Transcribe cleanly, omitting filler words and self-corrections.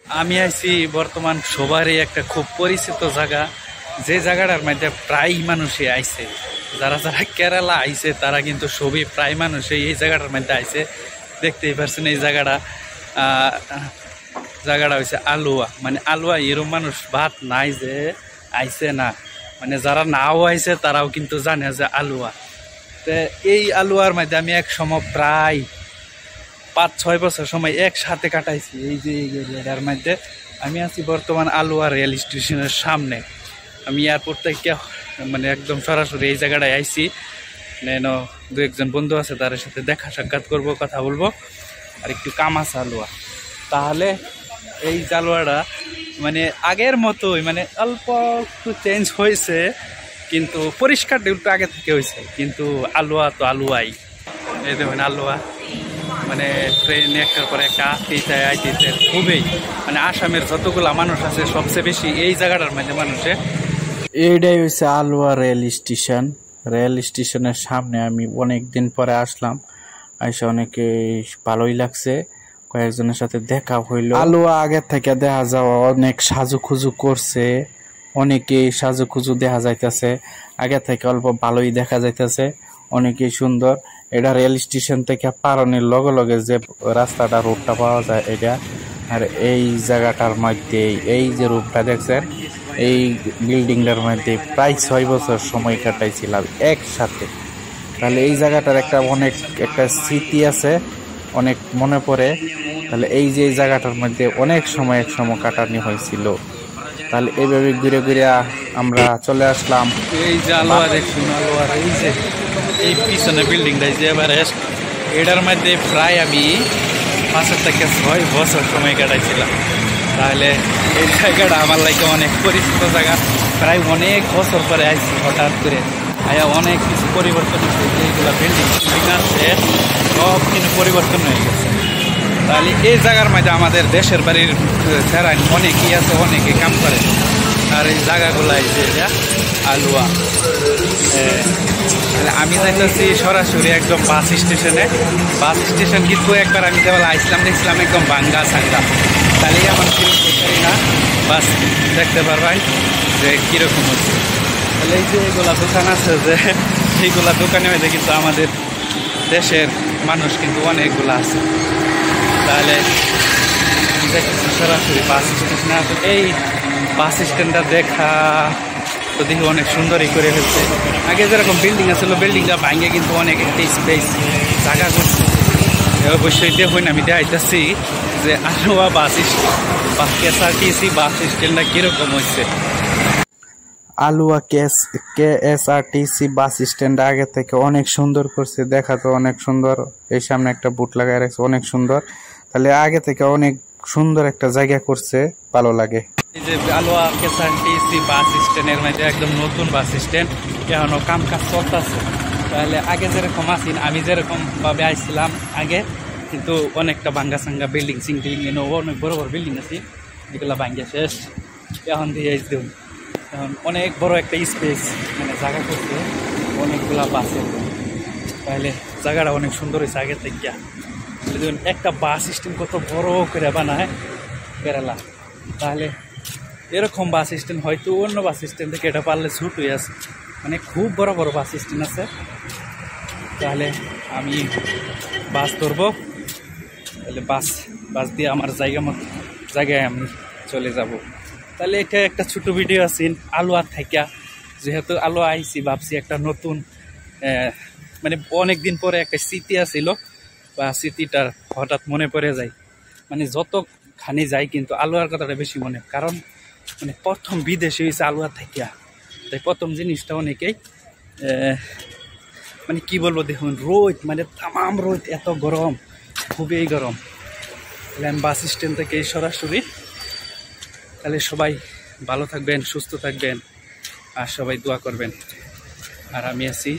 আমি আইছি বর্তমান সবারই একটা খুব পরিচিত জায়গা, যে জায়গাটার মধ্যে প্রায় মানুষই আইছে। যারা যারা কেরালা আইছে তারা কিন্তু সবই প্রায় মানুষই এই জায়গাটার মধ্যে আইছে। দেখতেই পারছেন এই জায়গাটা জায়গাটা হয়েছে আলুয়া। মানে আলুয়া এরম মানুষ ভাত নাই যে আইছে না, মানে যারা নাও আইছে তারাও কিন্তু জানে যে আলুয়া। তো এই আলুয়ার মধ্যে আমি এক সময় প্রায় 5-6 বছর সময় একসাথে কাটাইছি। এই যে এই এরিয়াটার মধ্যে আমি আছি বর্তমান আলুয়া রেল স্টেশনের সামনে। আমি এয়ারপোর্ট থেকে মানে একদম সরাসরি এই জায়গাটায় আইছি। নেন দু একজন বন্ধু আছে, তাদের সাথে দেখা সাক্ষাৎ করব, কথা বলবো, আর একটু কাম আছে আলুয়া। তাহলে এই আলুয়াটা মানে আগের মতোই, মানে অল্প একটু চেঞ্জ হয়েছে, কিন্তু পরিষ্কারটা একটু আগে থেকে হয়েছে, কিন্তু আলুয়া তো আলুয়াই। এই দেখুন আলুয়া মানে ট্রেন একটার পর একটা আইতেছে খুবই, মানে আসামের যতগুলা মানুষ আছে সবচেয়ে বেশি এই জায়গাটার মধ্যে মানুষে। এইটাই হচ্ছে আলুয়া রেল স্টেশন। রেল স্টেশনের সামনে আমি অনেক দিন পরে আসলাম, এসে অনেকে ভালোই লাগছে, কয়েকজনের সাথে দেখা হইল। আলুয়া আগের থেকে দেখা যাওয়া অনেক সাজুখুজু করছে, অনেকেই সাজুখুজু দেখা যাইতেছে, আগে থেকে অল্প ভালোই দেখা যাইতেছে, অনেকেই সুন্দর। এটা রেল স্টেশন থেকে পারনের লগে লগে যে রাস্তাটা রোডটা পাওয়া যায় এটা। আর এই জায়গাটার মধ্যে এই যে রূপটা দেখছেন, এই বিল্ডিংটার মধ্যে প্রায় 6 বছর সময় কাটাইছিলাম একসাথে। তাহলে এই জায়গাটার অনেক একটা স্মৃতি আছে, অনেক মনে পড়ে। তাহলে এই যে এই জায়গাটার মধ্যে অনেক সময় কাটানো হয়েছিল। তাহলে এইভাবে ঘুরে ঘুরে আমরা চলে আসলাম। এই যে আলোয়া দেখুন, আলোয়ার এই যে এই পিছনে বিল্ডিংটা যে এভারেস্ট, এটার মধ্যে প্রায় আমি 5 থেকে 6 বছর সময় কাটাইছিলাম। তাহলে এই জায়গাটা আমার লাগে অনেক পরিচিত জায়গা। প্রায় অনেক বছর পরে আসছি হঠাৎ করে, অনেক কিছু পরিবর্তন হচ্ছে। এইগুলো বিল্ডিং আছে সব কিছু পরিবর্তন হয়ে গেছে। তাহলে এই জায়গার মধ্যে আমাদের দেশের বাড়ির যারা অনেকেই আছে, অনেকে কাম করে। আর এই জায়গাগুলো এই যে আলুয়া। তাহলে আমি যাইতেছি সরাসরি একদম বাস স্টেশনে। বাস স্টেশন কিন্তু একবার আমি যেমন আইসলাম দেখছিলাম একদম ভাঙ্গা সাঙ্গা। তাহলে আমার কিরকম না বাস দেখতে পারবেন যে কীরকম হচ্ছে। তাহলে এই যে এগুলা দোকান আছে, যে এইগুলা দোকানে হয়েছে কিন্তু আমাদের দেশের মানুষ কিন্তু অনেকগুলো আছে। তাহলে দেখতেছি সরাসরি বাস স্টেশনে আছে। এই বাস স্ট্যান্ডটা দেখা তো দেখি অনেক সুন্দরই করে ফেলছে। আগে যেরকম বিল্ডিং আছিল, বিল্ডিংটা ভাঙে কিন্তু অনেক একটা স্পেস জায়গা করছে। অবশ্যই দেখুন আমি দেখাইতেছি যে আলুয়া বাস কেএসআরটিসি বাস স্ট্যান্ডটা কীরকম হচ্ছে। আলুয়া কেএসআরটিসি বাস স্ট্যান্ড আগে থেকে অনেক সুন্দর করছে, দেখা তো অনেক সুন্দর। এই সামনে একটা বুট লাগাই রাখছে, অনেক সুন্দর। তাহলে আগে থেকে অনেক সুন্দর একটা জায়গা করছে, ভালো লাগে। এই যে আলুয়া কেএসআরটিসি বাস স্ট্যান্ডের মধ্যে একদম নতুন বাস স্ট্যান্ড, এখনো কাম কাজ চলতেছে। তাহলে আগে যেরকম আসিন, আমি যেরকম ভাবে আইছিলাম আগে, কিন্তু অনেকটা ভাঙ্গা সাঙ্গা বিল্ডিং সিংটিং অনেক বড় বড় বিল্ডিং আছে, এগুলা ভাঙ্গা শেষ। এখন দিয়ে দেখুন এখন অনেক বড় একটা স্পেস, মানে জায়গা করছে অনেকগুলা বাসের। তাহলে জায়গাটা অনেক সুন্দর হয়েছে আগে থেকে। দেখুন একটা বাস স্ট্যান্ড কত বড় করে বানায় কেরালা। তাহলে এরকম বাস স্ট্যান্ড হয়তো অন্য বাস স্ট্যান্ড থেকে এটা পারলে ছুট হয়ে আছে, মানে খুব বড় বড় বাস স্ট্যান্ড আছে। তাহলে আমি বাস ধরবো, তাহলে বাস দিয়ে আমার জায়গায় আমি চলে যাব। তাহলে এটা একটা ছোট ভিডিও আছে আলুয়া থেকে। যেহেতু আলুয়া আইসি, ভাবছি একটা নতুন মানে অনেক দিন পরে একটা স্মৃতি আসছিল, বা স্মৃতিটার হঠাৎ মনে পড়ে যায়। মানে যতখানি যাই কিন্তু আলুয়ার কথাটা বেশি মনে, কারণ মানে প্রথম বিদেশে হয়েছে আলুয়া থেকে। তাই প্রথম জিনিসটা অনেকেই মানে কি বলবো, দেখুন রোদ, মানে তামাম রোদ, এত গরম, খুবই গরম। তাহলে আমি বাস স্ট্যান্ড থেকে সরাসরি। তাহলে সবাই ভালো থাকবেন, সুস্থ থাকবেন, আর সবাই দোয়া করবেন। আর আমি আছি